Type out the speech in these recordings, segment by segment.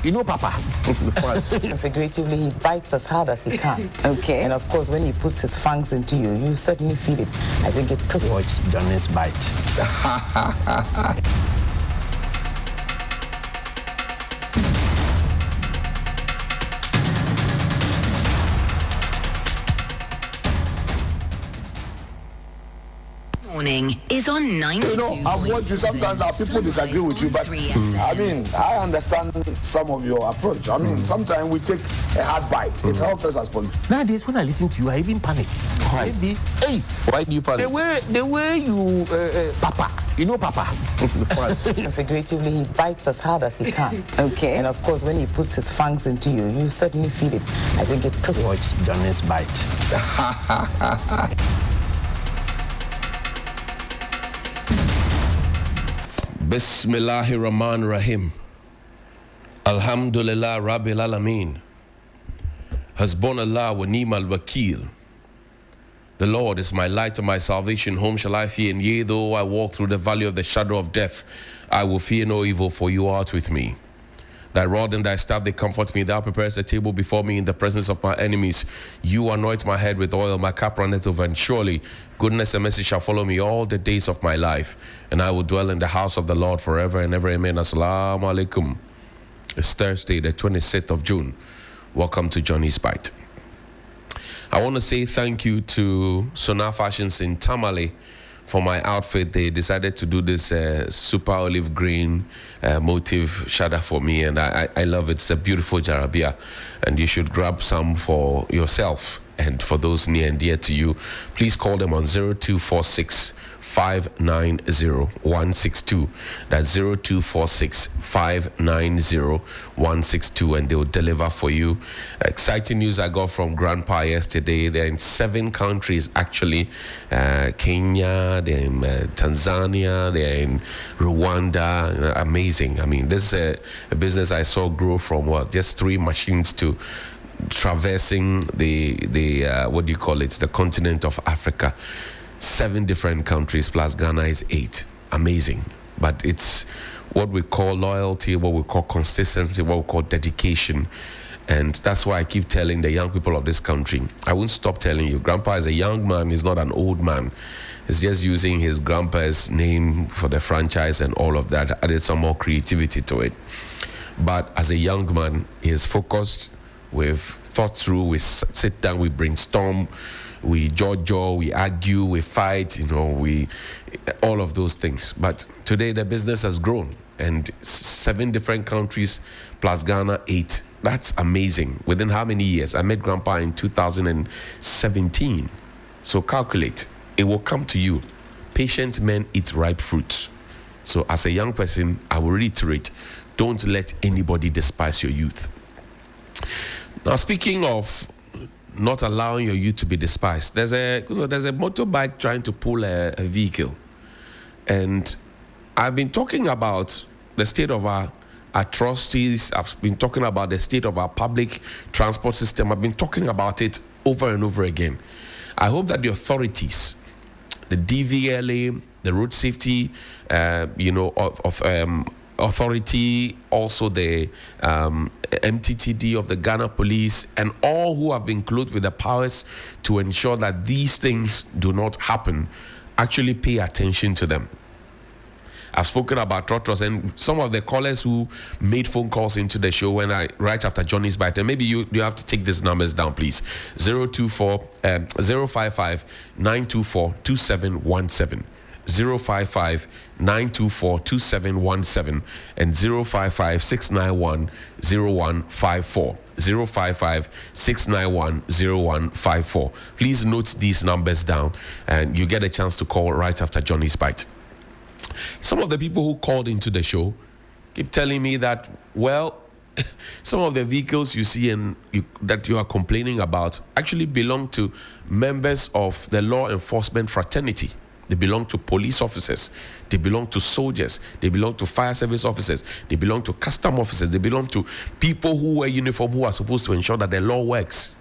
You know, Papa. Figuratively, he bites as hard as he can. Okay. And of course, when he puts his fangs into you, you certainly feel it. I think it pretty Watch Johnny's bite. Morning is on 9. You know, I've watched you. Sometimes our people disagree with you, but I mean, I understand some of your approach. I mean, sometimes we take a hard bite. It helps us as politicians. Nowadays, when I listen to you, I even panic. Why? Maybe, hey, Why do you panic? the way you, Papa. You know, Papa. Figuratively, he bites as hard as he can. Okay. And of course, when he puts his fangs into you, you certainly feel it. I think it pretty Watch Johnny's bite. Bismillahir Rahmanir Rahim. Alhamdulillah Rabbil Alameen. Hasbunallah wa ni'mal wakil. The Lord is my light and my salvation. Whom shall I fear? And yea, though I walk through the valley of the shadow of death, I will fear no evil, for you art with me. Thy rod and thy staff, they comfort me. Thou preparest a table before me in the presence of my enemies. You anoint my head with oil, my cup runneth over. And surely goodness and mercy shall follow me all the days of my life. And I will dwell in the house of the Lord forever and ever. Amen. Assalamu alaikum. It's Thursday, the 26th of June. Welcome to Johnny's Bite. I want to say thank you to Sonar Fashions in Tamale for my outfit. They decided to do this super olive green motif shada for me, and I love it. It's a beautiful jarabia, and you should grab some for yourself and for those near and dear to you. Please call them on 0246 590 162. That's 0246 590 162, and they will deliver for you. Exciting news I got from Grandpa yesterday. They're in 7 countries actually. Kenya, they're in Tanzania, they're in Rwanda. Amazing. I mean, this is a business I saw grow from just 3 machines to traversing the what do you call it, the continent of Africa. 7 different countries plus Ghana is 8. Amazing. But it's what we call loyalty, what we call consistency, what we call dedication. And that's why I keep telling the young people of this country, I won't stop telling you, Grandpa is a young man, he's not an old man. He's just using his grandpa's name for the franchise and all of that, added some more creativity to it. But as a young man, he is focused, we've thought through, we sit down, we brainstorm, we jaw, we argue, we fight, we all of those things. But today the business has grown, and 7 different countries plus Ghana 8. That's amazing. Within how many years? I met Grandpa in 2017. So calculate. It will come to you. Patient men eat ripe fruits. So as a young person, I will reiterate, don't let anybody despise your youth. Now, speaking of not allowing your youth to be despised, there's a motorbike trying to pull a vehicle. And I've been talking about the state of our atrocities. I've been talking about the state of our public transport system. I've been talking about it over and over again. I hope that the authorities, the DVLA, the road safety, authority, also the MTTD of the Ghana police, and all who have been clothed with the powers to ensure that these things do not happen, actually pay attention to them. I've spoken about Trotros, and some of the callers who made phone calls into the show right after Johnny's Bite, and maybe you have to take these numbers down, please. 055 924 2717. 055-924-2717 and 055-691-0154. 055-691-0154. Please note these numbers down, and you get a chance to call right after Johnny's Bite. Some of the people who called into the show keep telling me that, some of the vehicles you see that you are complaining about actually belong to members of the law enforcement fraternity. They belong to police officers. They belong to soldiers. They belong to fire service officers. They belong to custom officers. They belong to people who wear uniform, who are supposed to ensure that the law works.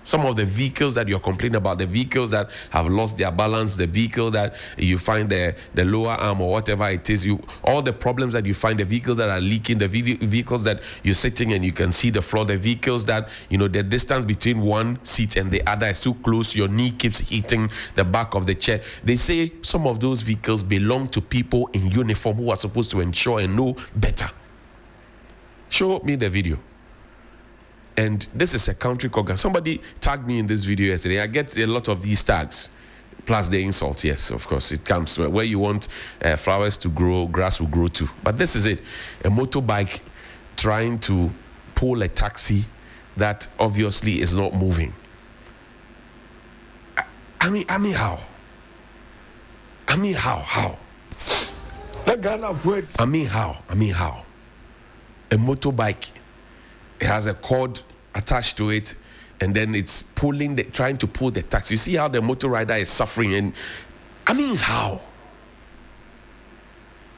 Some of the vehicles that you're complaining about, the vehicles that have lost their balance, the vehicle that you find the lower arm or whatever it is, all the problems that you find, the vehicles that are leaking, the vehicles that you're sitting and you can see the floor, the vehicles that, the distance between one seat and the other is too close, your knee keeps hitting the back of the chair. They say some of those vehicles belong to people in uniform who are supposed to ensure and know better. Show me the video. And this is a country called Ghana. Somebody tagged me in this video yesterday. I get a lot of these tags, plus the insult. Yes, of course, it comes where you want flowers to grow, grass will grow too. But this is it: a motorbike trying to pull a taxi that obviously is not moving. I mean, how? How? That Ghana avoid. I mean, how? A motorbike. It has a cord attached to it, and then it's trying to pull the taxi. You see how the motor rider is suffering, and I mean, how?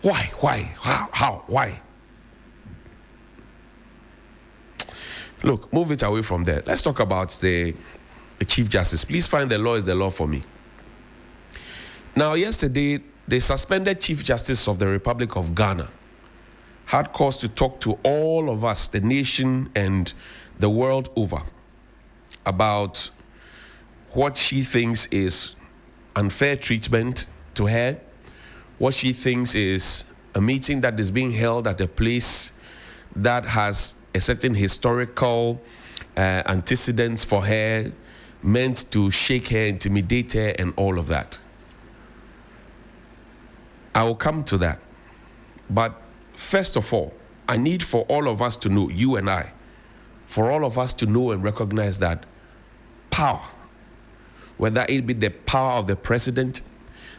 Why? How? Why? Look, move it away from there. Let's talk about the Chief Justice. Please find the law is the law for me. Now, yesterday, the suspended Chief Justice of the Republic of Ghana had cause to talk to all of us, the nation and the world over, about what she thinks is unfair treatment to her, what she thinks is a meeting that is being held at a place that has a certain historical antecedents for her, meant to shake her, intimidate her, and all of that. I will come to that. But first of all, I need for all of us to know, you and I, for all of us to know and recognize that power, whether it be the power of the president,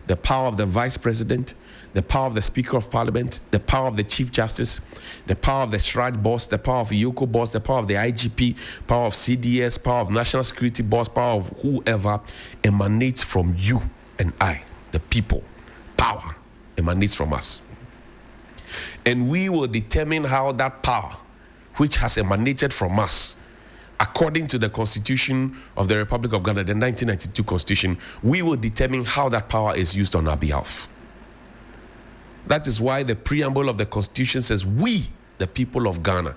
the power of the vice president, the power of the Speaker of Parliament, the power of the Chief Justice, the power of the Shrine Boss, the power of the Yoko Boss, the power of the IGP, power of CDS, power of National Security Boss, power of whoever emanates from you and I, the people. Power emanates from us. And we will determine how that power, which has emanated from us, according to the Constitution of the Republic of Ghana, the 1992 Constitution, we will determine how that power is used on our behalf. That is why the preamble of the Constitution says, we, the people of Ghana.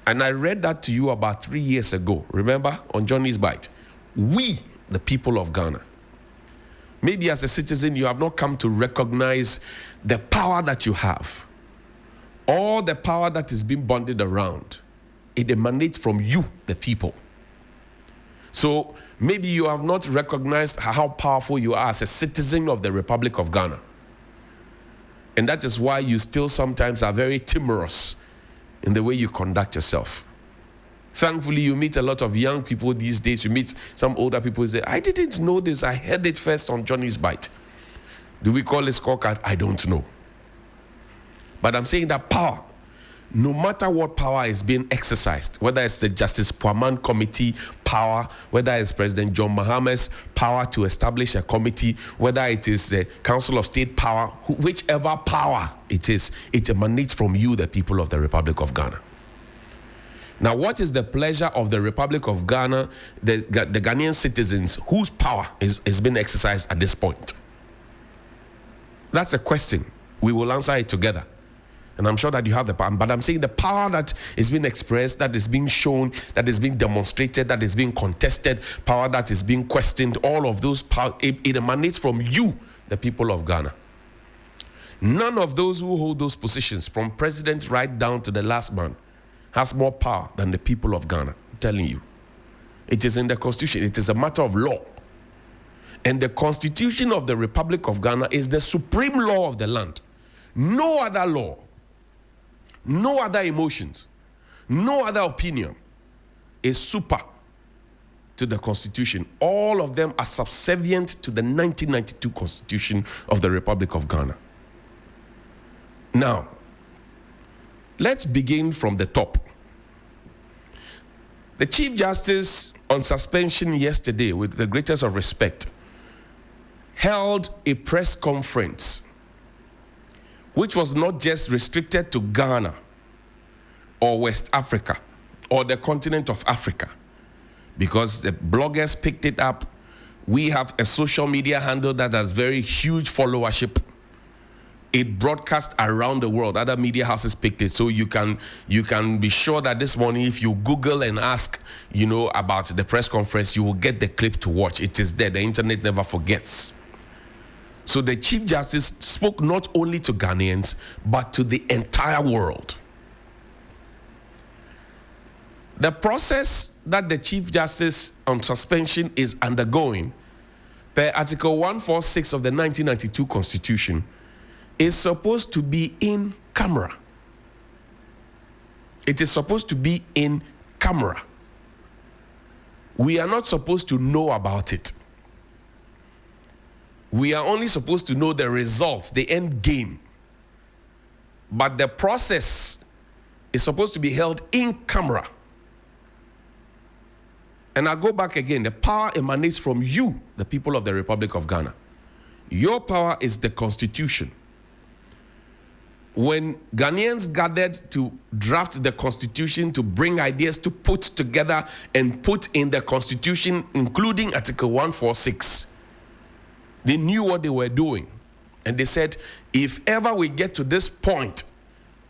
And I read that to you about 3 years ago, remember, on Johnny's Bite. We, the people of Ghana. Maybe as a citizen, you have not come to recognize the power that you have. All the power that is being bonded around, it emanates from you, the people. So maybe you have not recognized how powerful you are as a citizen of the Republic of Ghana. And that is why you still sometimes are very timorous in the way you conduct yourself. Thankfully, you meet a lot of young people these days. You meet some older people who say, I didn't know this. I heard it first on Johnny's Bite. Do we call it scorecard? I don't know. But I'm saying that power, no matter what power is being exercised, whether it's the Justice Puaman Committee power, whether it's President John Maham's power to establish a committee, whether it is the Council of State power, whichever power it is, it emanates from you, the people of the Republic of Ghana. Now, what is the pleasure of the Republic of Ghana, the Ghanaian citizens whose power is being exercised at this point? That's a question. We will answer it together. And I'm sure that you have the power. But I'm saying the power that is being expressed, that is being shown, that is being demonstrated, that is being contested, power that is being questioned, all of those power, it emanates from you, the people of Ghana. None of those who hold those positions, from president right down to the last man, has more power than the people of Ghana. I'm telling you. It is in the Constitution. It is a matter of law. And the Constitution of the Republic of Ghana is the supreme law of the land. No other law, no other emotions, no other opinion is super to the Constitution. All of them are subservient to the 1992 Constitution of the Republic of Ghana. Now, let's begin from the top. The Chief Justice on suspension yesterday, with the greatest of respect, held a press conference which was not just restricted to Ghana or West Africa or the continent of Africa, because the bloggers picked it up. We have a social media handle that has very huge followership. It broadcast around the world. Other media houses picked it. So you can be sure that this morning, if you Google and ask, about the press conference, you will get the clip to watch. It is there. The internet never forgets. So the Chief Justice spoke not only to Ghanaians, but to the entire world. The process that the Chief Justice on suspension is undergoing, per Article 146 of the 1992 Constitution, is supposed to be in camera. It is supposed to be in camera. We are not supposed to know about it. We are only supposed to know the results, the end game. But the process is supposed to be held in camera. And I go back again, the power emanates from you, the people of the Republic of Ghana. Your power is the Constitution. When Ghanaians gathered to draft the Constitution, to bring ideas to put together and put in the Constitution, including Article 146, they knew what they were doing. And they said, if ever we get to this point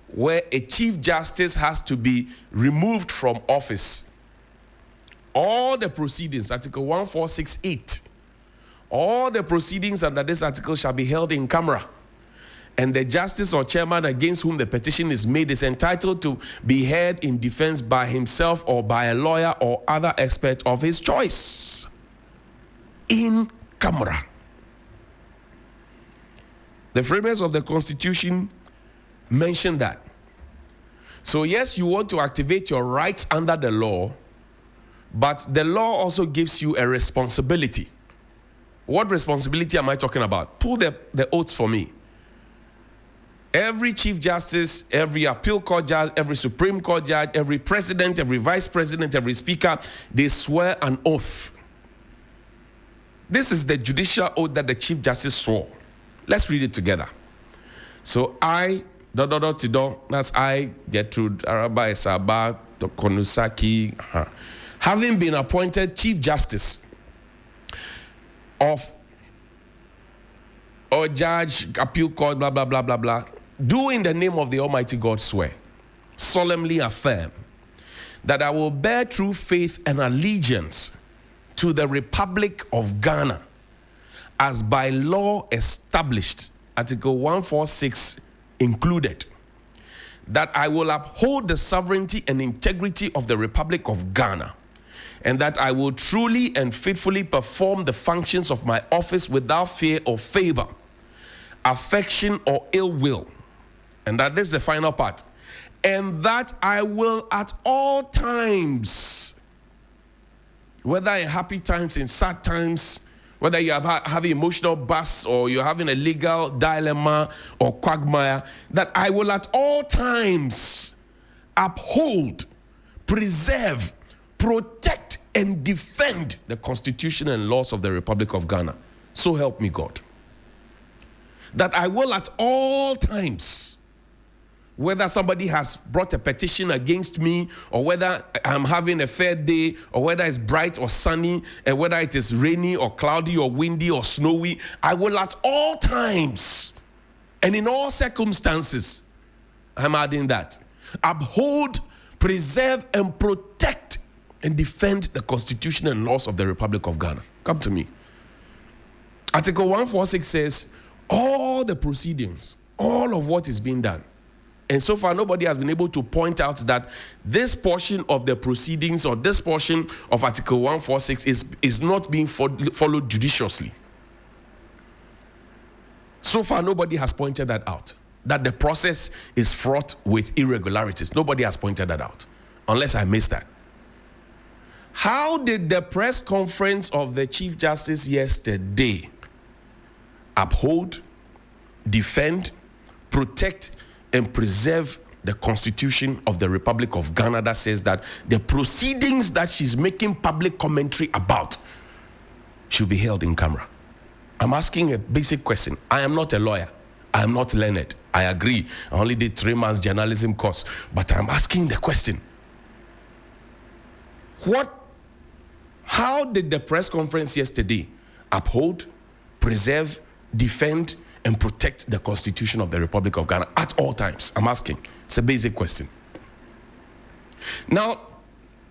where a Chief Justice has to be removed from office, all the proceedings, Article 146(8), all the proceedings under this article shall be held in camera. And the justice or chairman against whom the petition is made is entitled to be heard in defense by himself or by a lawyer or other expert of his choice. In camera. The framers of the Constitution mentioned that. So yes, you want to activate your rights under the law, but the law also gives you a responsibility. What responsibility am I talking about? Pull the oaths for me. Every Chief Justice, every Appeal Court judge, every Supreme Court judge, every President, every Vice President, every Speaker, they swear an oath. This is the judicial oath that the Chief Justice swore. Let's read it together. So I, that's I, Gertrude Araba Esaba Tokonusaki, having been appointed Chief Justice of or Judge, Appeal Court, blah, blah, blah, blah, blah, do in the name of the Almighty God swear, solemnly affirm that I will bear true faith and allegiance to the Republic of Ghana as by law established, Article 146 included, that I will uphold the sovereignty and integrity of the Republic of Ghana, and that I will truly and faithfully perform the functions of my office without fear or favor, affection or ill will. And that is the final part. And that I will at all times, whether in happy times, in sad times, whether you have having emotional bust or you're having a legal dilemma or quagmire, that I will at all times uphold, preserve, protect, and defend the Constitution and laws of the Republic of Ghana. So help me God. That I will at all times, whether somebody has brought a petition against me, or whether I'm having a fair day, or whether it's bright or sunny, and whether it is rainy or cloudy or windy or snowy, I will at all times and in all circumstances, I'm adding that, uphold, preserve, and protect and defend the Constitution and laws of the Republic of Ghana. Come to me. Article 146 says, all the proceedings, all of what is being done. And so far, nobody has been able to point out that this portion of the proceedings or this portion of Article 146 is not being followed judiciously. So far, nobody has pointed that out, that the process is fraught with irregularities. Nobody has pointed that out, unless I missed that. How did the press conference of the Chief Justice yesterday uphold, defend, protect, and preserve the Constitution of the Republic of Ghana that says that the proceedings that she's making public commentary about should be held in camera? I'm asking a basic question. I am not a lawyer. I am not learned. I agree. I only did 3 months journalism course. But I'm asking the question. What How did the press conference yesterday uphold, preserve, defend, and protect the Constitution of the Republic of Ghana at all times? I'm asking. It's a basic question. Now,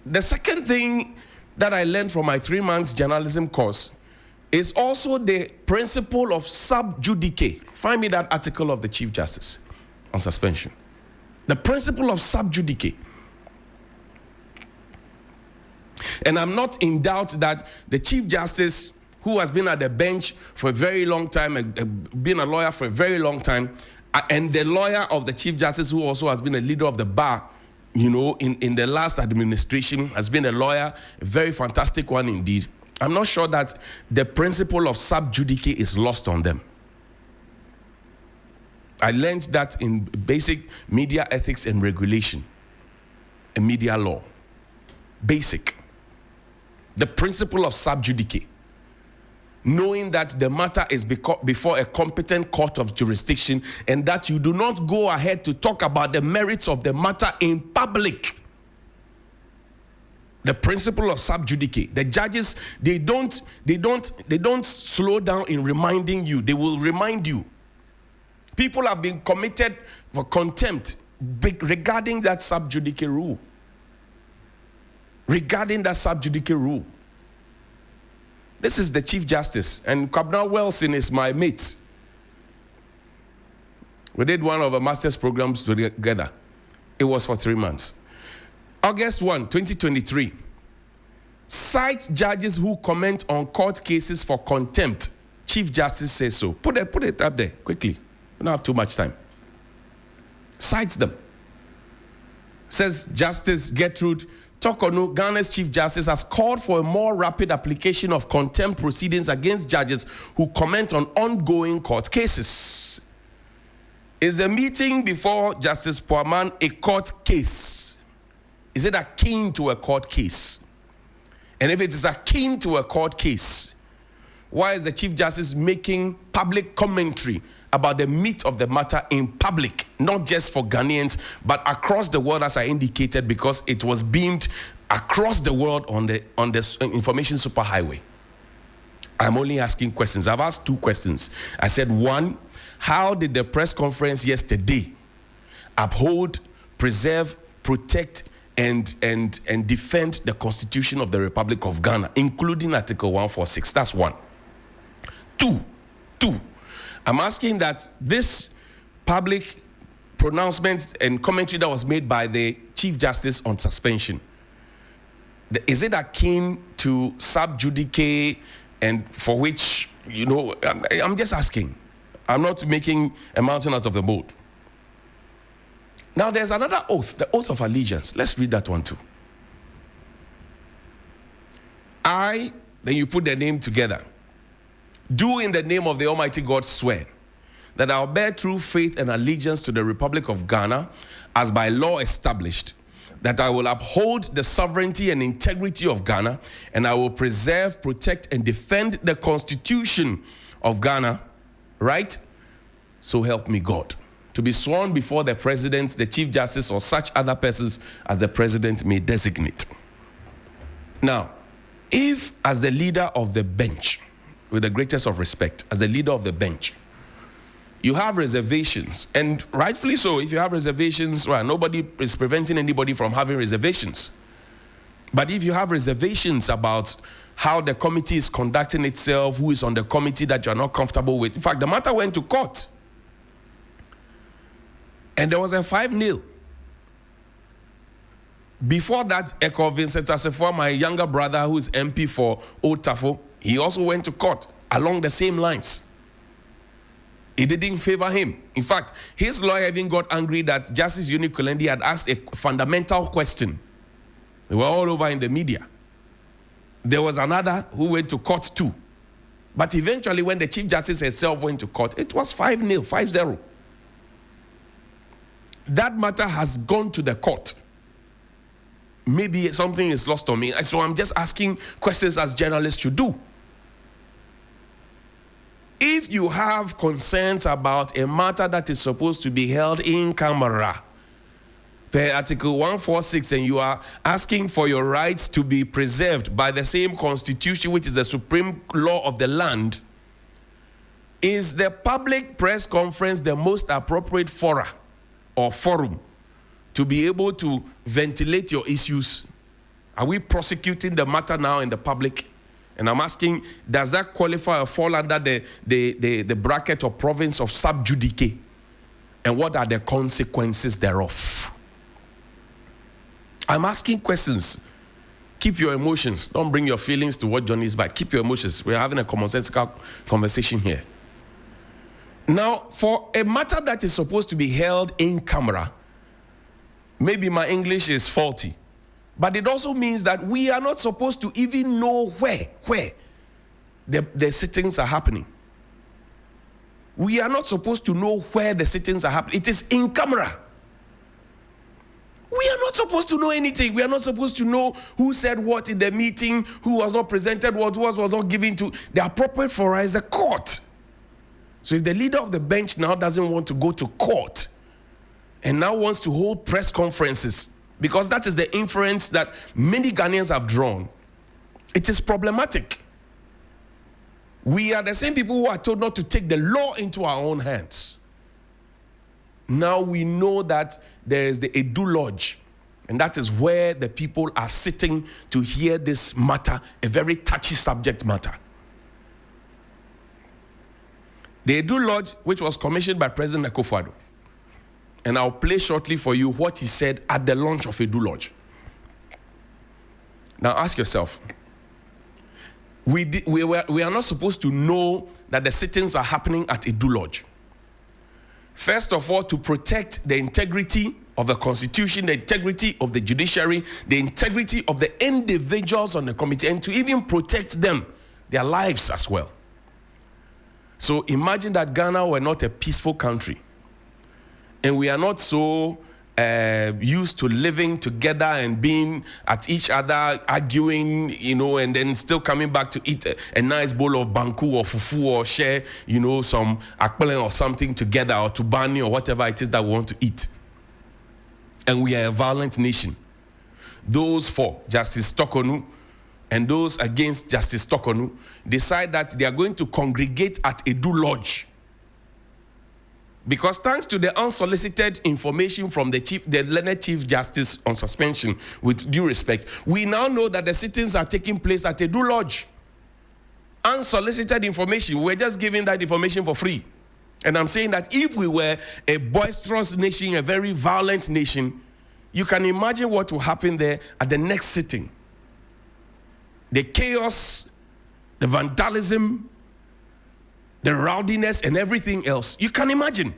the second thing that I learned from my 3 months journalism course is also the principle of sub judice. Find me that article of the Chief Justice on suspension. The principle of sub judice. And I'm not in doubt that the Chief Justice, who has been at the bench for a very long time, been a lawyer for a very long time, and the lawyer of the Chief Justice, who also has been a leader of the bar, in the last administration, has been a lawyer, a very fantastic one indeed. I'm not sure that the principle of sub judice is lost on them. I learned that in basic media ethics and regulation, and media law. Basic. The principle of sub judice. Knowing that the matter is before a competent court of jurisdiction and that you do not go ahead to talk about the merits of the matter in public. The principle of sub judice. The judges, they don't slow down in reminding you. They will remind you. People have been committed for contempt regarding that sub judice rule. Regarding that sub judice rule. This is the Chief Justice, and Kabna Wilson is my mate. We did one of our master's programs together. It was for 3 months. August 1, 2023. Cite judges who comment on court cases for contempt. Chief Justice says so. Put it up there quickly. We don't have too much time. Cites them. Says Justice Gertrude Torkornoo, Ghana's Chief Justice, has called for a more rapid application of contempt proceedings against judges who comment on ongoing court cases. Is the meeting before Justice Poaman a court case? Is it akin to a court case? And if it is akin to a court case, why is the Chief Justice making public commentary about the meat of the matter in public, not just for Ghanaians, but across the world, as I indicated, because it was beamed across the world on the information superhighway? I'm only asking questions. I've asked 2 questions. I said, 1, how did the press conference yesterday uphold, preserve, protect, and defend the Constitution of the Republic of Ghana, including Article 146? That's 1. 2, I'm asking that this public pronouncement and commentary that was made by the Chief Justice on suspension, is it akin to sub judice, and for which, I'm just asking. I'm not making a mountain out of the mold. Now there's another oath, the oath of allegiance. Let's read that one too. Then you put the name together. Do in the name of the Almighty God swear that I'll bear true faith and allegiance to the Republic of Ghana as by law established, that I will uphold the sovereignty and integrity of Ghana, and I will preserve, protect, and defend the Constitution of Ghana, right? So help me God. To be sworn before the President, the Chief Justice, or such other persons as the President may designate. Now, if as the leader of the bench, with the greatest of respect, as the leader of the bench, you have reservations, and rightfully so, if you have reservations, well, nobody is preventing anybody from having reservations. But if you have reservations about how the committee is conducting itself, who is on the committee that you're not comfortable with, in fact, the matter went to court. And there was a 5-0. Before that, Eko Vincent Assefuwa, my younger brother, who is MP for Old Tafo, he also went to court along the same lines. It didn't favor him. In fact, his lawyer even got angry that Justice Eunice Kulendi had asked a fundamental question. They were all over in the media. There was another who went to court too. But eventually, when the Chief Justice herself went to court, it was 5-0, 5-0. That matter has gone to the court. Maybe something is lost on me. So I'm just asking questions as journalists should do. If you have concerns about a matter that is supposed to be held in camera, per Article 146, and you are asking for your rights to be preserved by the same constitution, which is the supreme law of the land, is the public press conference the most appropriate forum to be able to ventilate your issues? Are we prosecuting the matter now in the public? And I'm asking, does that qualify or fall under the bracket or province of sub judice? And what are the consequences thereof? I'm asking questions. Keep your emotions. Don't bring your feelings to what Johnny is by. Keep your emotions. We're having a commonsensical conversation here. Now, for a matter that is supposed to be held in camera, maybe my English is faulty, but it also means that we are not supposed to even know where the sittings are happening. We are not supposed to know where the sittings are happening. It is in camera. We are not supposed to know anything. We are not supposed to know who said what in the meeting, who was not presented, what was not given to. The appropriate forum is the court. So if the leader of the bench now doesn't want to go to court and now wants to hold press conferences, because that is the inference that many Ghanaians have drawn, it is problematic. We are the same people who are told not to take the law into our own hands. Now we know that there is the Edu Lodge, and that is where the people are sitting to hear this matter, a very touchy subject matter. The Edu Lodge, which was commissioned by President Akufo-Addo, and I'll play shortly for you what he said at the launch of Edu Lodge. Now ask yourself, we are not supposed to know that the sittings are happening at Edu Lodge. First of all, to protect the integrity of the constitution, the integrity of the judiciary, the integrity of the individuals on the committee, and to even protect them, their lives as well. So imagine that Ghana were not a peaceful country, and we are not so used to living together and being at each other, arguing, and then still coming back to eat a nice bowl of banku or fufu or share, some akpele or something together, or tubani or whatever it is that we want to eat. And we are a violent nation. Those for Justice Torkornoo and those against Justice Torkornoo decide that they are going to congregate at Edu Lodge. Because thanks to the unsolicited information from the learned Chief Justice on suspension, with due respect, we now know that the sittings are taking place at Edu Lodge. Unsolicited information. We're just giving that information for free. And I'm saying that if we were a boisterous nation, a very violent nation, you can imagine what will happen there at the next sitting. The chaos, the vandalism, the rowdiness and everything else. You can imagine.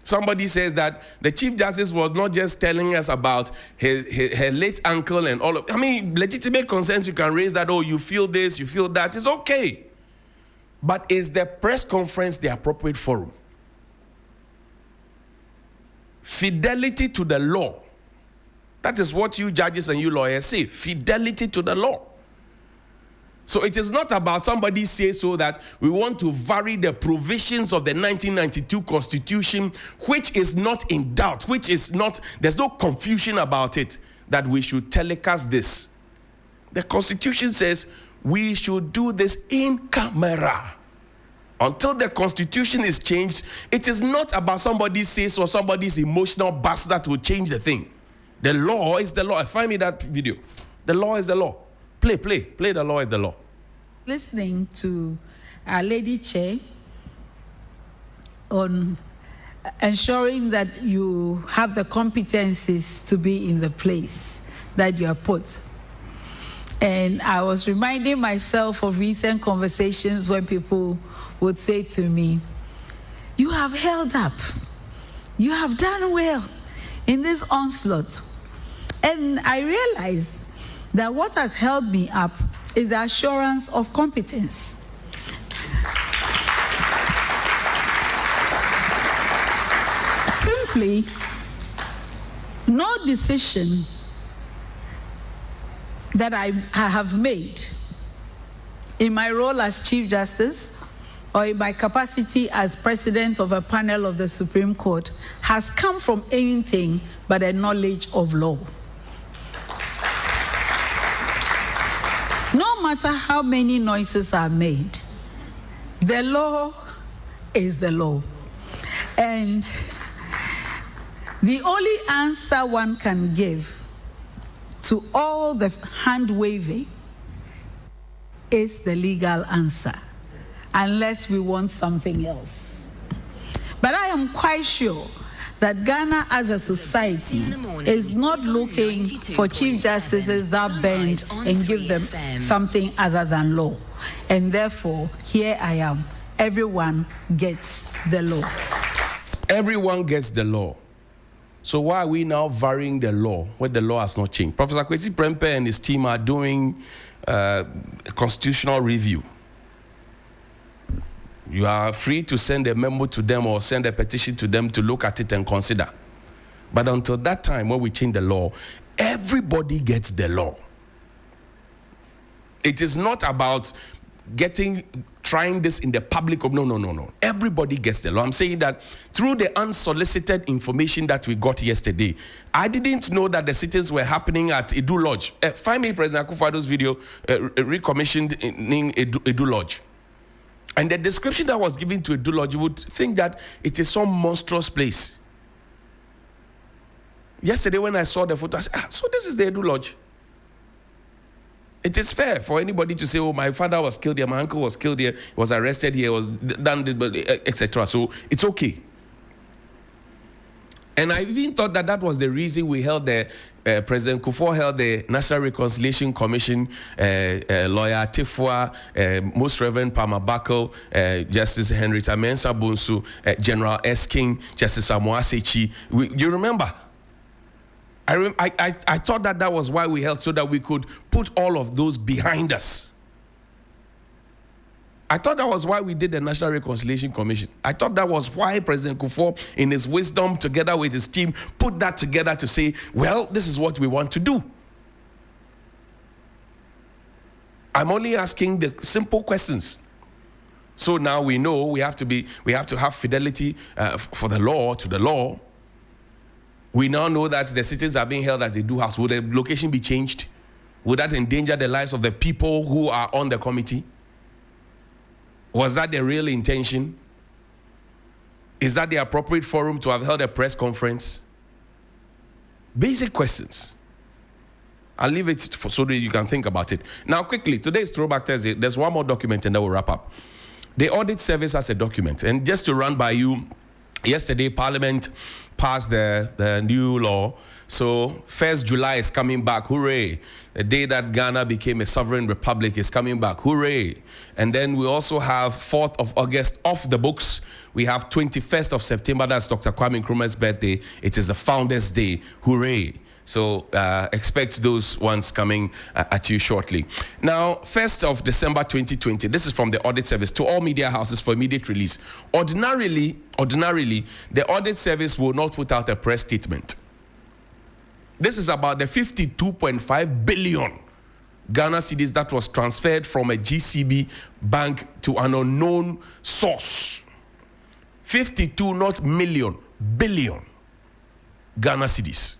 Somebody says that the Chief Justice was not just telling us about her late uncle and all of, legitimate concerns you can raise that, you feel this, you feel that, it's okay. But is the press conference the appropriate forum? Fidelity to the law. That is what you judges and you lawyers say. Fidelity to the law. So it is not about somebody say so that we want to vary the provisions of the 1992 Constitution, which is not in doubt, there's no confusion about it, that we should telecast this. The Constitution says we should do this in camera. Until the Constitution is changed, it is not about somebody says or somebody's emotional bust that will change the thing. The law is the law. Find me that video. The law is the law. Play the law is the law. Listening to our Lady Chair on ensuring that you have the competencies to be in the place that you are put. And I was reminding myself of recent conversations when people would say to me, you have held up. You have done well in this onslaught. And I realized that what has held me up is the assurance of competence. Simply, no decision that I have made in my role as Chief Justice or in my capacity as president of a panel of the Supreme Court has come from anything but a knowledge of law. No matter how many noises are made, the law is the law. And the only answer one can give to all the hand-waving is the legal answer, unless we want something else. But I am quite sure that Ghana as a society is not looking for chief justices that bend and give them something other than law. And therefore, here I am. Everyone gets the law. Everyone gets the law. So why are we now varying the law when the law has not changed? Professor Kwesi Prempeh and his team are doing a constitutional review. You are free to send a memo to them or send a petition to them to look at it and consider. But until that time, when we change the law, everybody gets the law. It is not about trying this in the public. No. Everybody gets the law. I'm saying that through the unsolicited information that we got yesterday, I didn't know that the sittings were happening at Edu Lodge. Find me President Akufo-Addo's video recommissioned in Edu Lodge. And the description that was given to Edu Lodge, you would think that it is some monstrous place. Yesterday when I saw the photo, I said, so this is the Edu Lodge. It is fair for anybody to say, oh, my father was killed here, my uncle was killed here, was arrested here, was done, etc. So it's okay. And I even thought that was the reason we held President Kufuor held the National Reconciliation Commission, Lawyer Tifua, Most Reverend Palmer Bako, Justice Henry Tamensa Bonsu, General Esking, Justice Amoasechi. You remember? I thought that was why we held, so that we could put all of those behind us. I thought that was why we did the National Reconciliation Commission. I thought that was why President Kufuor, in his wisdom, together with his team, put that together to say, well, this is what we want to do. I'm only asking the simple questions. So now we know we have to have fidelity for the law, to the law. We now know that the sittings are being held at the Do House. Would the location be changed? Would that endanger the lives of the people who are on the committee? Was that the real intention? Is that the appropriate forum to have held a press conference? Basic questions. I'll leave it so that you can think about it. Now, quickly, today is Throwback Thursday. There's one more document and then we'll wrap up. The Audit Service has a document. And just to run by you, yesterday, Parliament passed the new law. So 1st July is coming back. Hooray. The day that Ghana became a sovereign republic is coming back. Hooray. And then we also have 4th of August off the books. We have 21st of September. That's Dr. Kwame Nkrumah's birthday. It is the Founders' Day. Hooray. So expect those ones coming at you shortly. Now, 1st of December 2020, this is from the Audit Service to all media houses for immediate release. Ordinarily, the Audit Service will not put out a press statement. This is about the 52.5 billion Ghana cedis that was transferred from a GCB bank to an unknown source. 52, not million, billion Ghana cedis.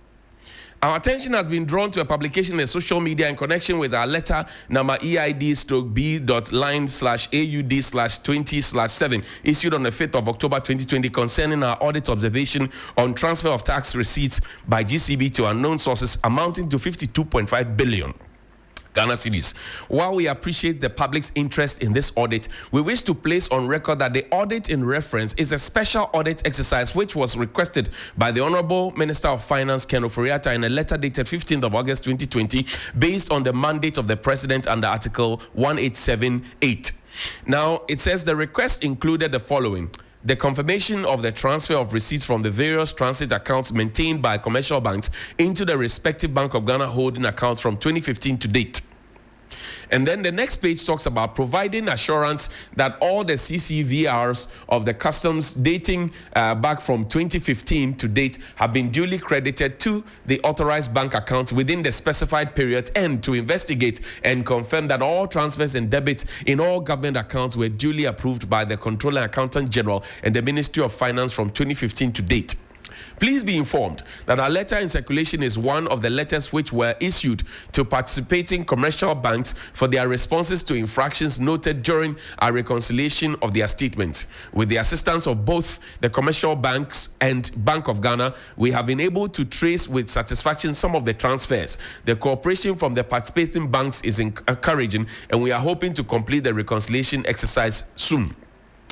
Our attention has been drawn to a publication in social media in connection with our letter number EID/B.line/AUD/20/7 issued on the 5th of October 2020 concerning our audit observation on transfer of tax receipts by GCB to unknown sources amounting to 52.5 billion. Ghana cedis. While we appreciate the public's interest in this audit, we wish to place on record that the audit in reference is a special audit exercise which was requested by the Honorable Minister of Finance, Ken Ofori-Atta, in a letter dated 15th of August 2020, based on the mandate of the President under Article 1878. Now, it says the request included the following: the confirmation of the transfer of receipts from the various transit accounts maintained by commercial banks into the respective Bank of Ghana holding accounts from 2015 to date. And then the next page talks about providing assurance that all the CCVRs of the customs dating back from 2015 to date have been duly credited to the authorized bank accounts within the specified periods, and to investigate and confirm that all transfers and debits in all government accounts were duly approved by the Controller and Accountant General and the Ministry of Finance from 2015 to date. Please be informed that our letter in circulation is one of the letters which were issued to participating commercial banks for their responses to infractions noted during our reconciliation of their statements. With the assistance of both the commercial banks and Bank of Ghana, we have been able to trace with satisfaction some of the transfers. The cooperation from the participating banks is encouraging, and we are hoping to complete the reconciliation exercise soon.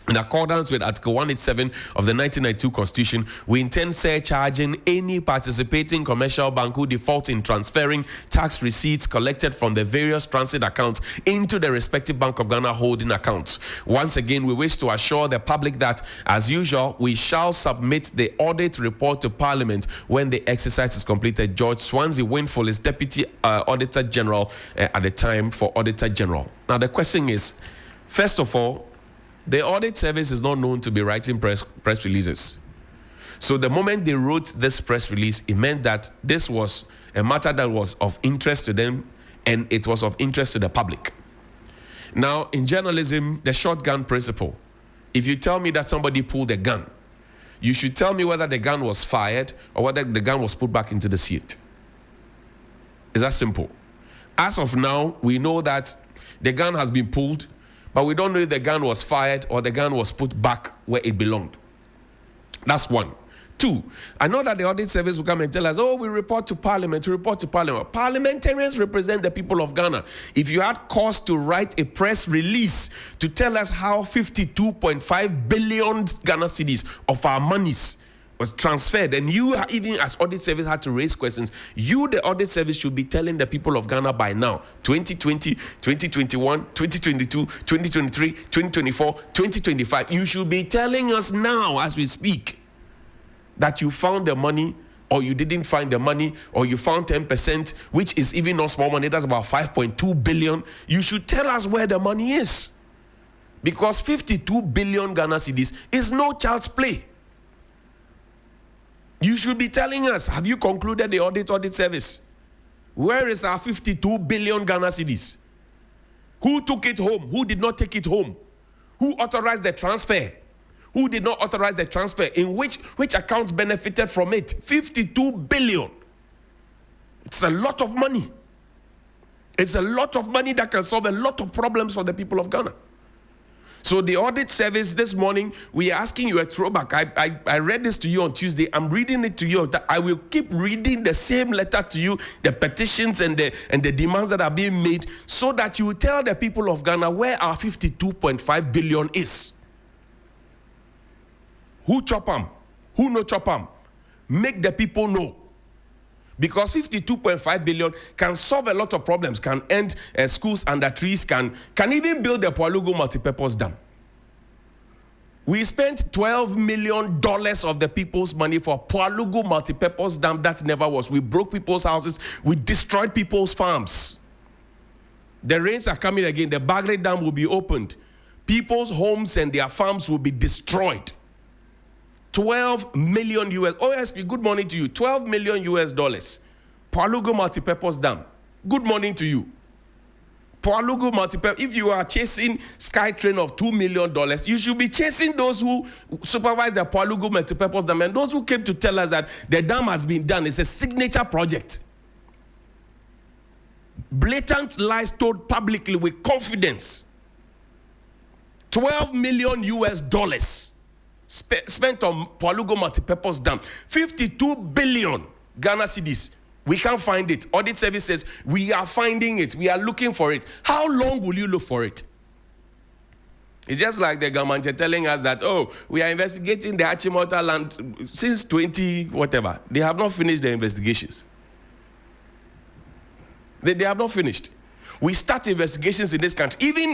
In accordance with Article 187 of the 1992 Constitution, we intend surcharging any participating commercial bank who defaults in transferring tax receipts collected from the various transit accounts into the respective Bank of Ghana holding accounts. Once again, we wish to assure the public that, as usual, we shall submit the audit report to Parliament when the exercise is completed. George Swansea Winful is Deputy Auditor General at the time for Auditor General. Now, the question is, first of all, the audit service is not known to be writing press releases. So the moment they wrote this press release, it meant that this was a matter that was of interest to them, and it was of interest to the public. Now, in journalism, the shotgun principle. If you tell me that somebody pulled a gun, you should tell me whether the gun was fired or whether the gun was put back into the seat. It's that simple. As of now, we know that the gun has been pulled, but we don't know if the gun was fired or the gun was put back where it belonged. That's one. Two, I know that the audit service will come and tell us, oh, we report to Parliament, Parliamentarians represent the people of Ghana. If you had cause to write a press release to tell us how 52.5 billion Ghana cedis of our monies was transferred, and you even as audit service had to raise questions, you, the audit service, should be telling the people of Ghana by now, 2020, 2021, 2022, 2023, 2024, 2025, you should be telling us now as we speak that you found the money, or you didn't find the money, or you found 10%, which is even not small money, that's about 5.2 billion. You should tell us where the money is, because 52 billion Ghana cedis is no child's play. You should be telling us, have you concluded the audit service? Where is our 52 billion Ghana cedis? Who took it home? Who did not take it home? Who authorized the transfer? Who did not authorize the transfer? In which accounts benefited from it? 52 billion. It's a lot of money. It's a lot of money that can solve a lot of problems for the people of Ghana. So the audit service this morning, we are asking you a throwback. I read this to you on Tuesday. I'm reading it to you. I will keep reading the same letter to you, the petitions and the demands that are being made, so that you will tell the people of Ghana where our 52.5 billion is. Who chop them? Who no chop them? Make the people know. Because 52.5 billion can solve a lot of problems, can end schools under trees, can even build the Poalugu multipurpose dam. We spent $12 million of the people's money for Poalugu multipurpose dam that never was. We broke people's houses. We destroyed people's farms. The rains are coming again. The Bagre Dam will be opened. People's homes and their farms will be destroyed. 12 million US. OSP, good morning to you. 12 million US dollars. Poalugu multipurpose dam. Good morning to you. Poalugu multipurpose. If you are chasing SkyTrain of $2 million, you should be chasing those who supervise the Poalugu multipurpose dam, and those who came to tell us that the dam has been done. It's a signature project. Blatant lies told publicly with confidence. 12 million US dollars. Spent on Poalugu multipurpose dam. 52 billion Ghana cedis. We can't find it. Audit service says we are finding it. We are looking for it. How long will you look for it? It's just like the government telling us that, oh, we are investigating the Achimota land since 20 whatever. They have not finished the investigations. They have not finished. We start investigations in this country. Even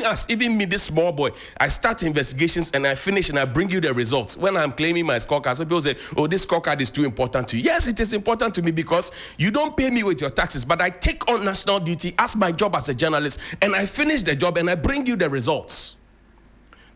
me, this small boy, I start investigations and I finish and I bring you the results. When I'm claiming my scorecard, some people say, oh, this scorecard is too important to you. Yes, it is important to me because you don't pay me with your taxes, but I take on national duty as my job as a journalist and I finish the job and I bring you the results.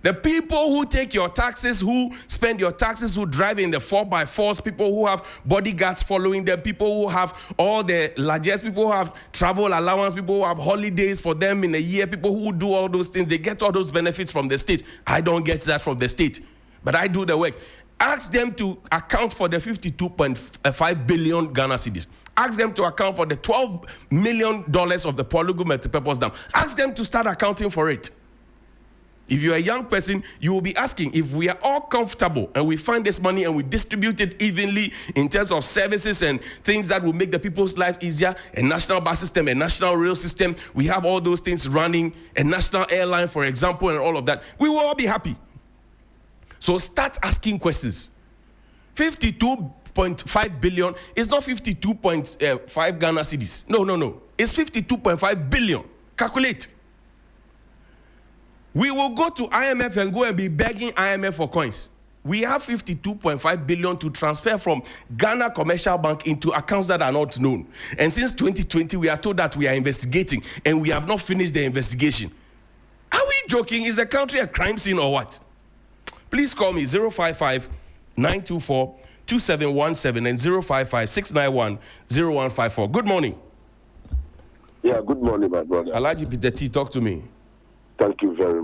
The people who take your taxes, who spend your taxes, who drive in the 4x4s, people who have bodyguards following them, people who have all the largest, people who have travel allowance, people who have holidays for them in a year, people who do all those things, they get all those benefits from the state. I don't get that from the state, but I do the work. Ask them to account for the 52.5 billion Ghana cedis. Ask them to account for the $12 million of the Polygo multipurpose dam. Ask them to start accounting for it. If you're a young person, you will be asking, if we are all comfortable and we find this money and we distribute it evenly in terms of services and things that will make the people's life easier, a national bus system, a national rail system, we have all those things running, a national airline, for example, and all of that, we will all be happy. So start asking questions. 52.5 billion is not 52.5 Ghana cedis. No. It's 52.5 billion. Calculate. We will go to IMF and go and be begging IMF for coins. We have 52.5 billion to transfer from Ghana Commercial Bank into accounts that are not known. And since 2020, we are told that we are investigating and we have not finished the investigation. Are we joking? Is the country a crime scene or what? Please call me 055-924-2717 and 055-691-0154. Good morning. Yeah, good morning, my brother. Alaji Peter T, talk to me. Thank you very much.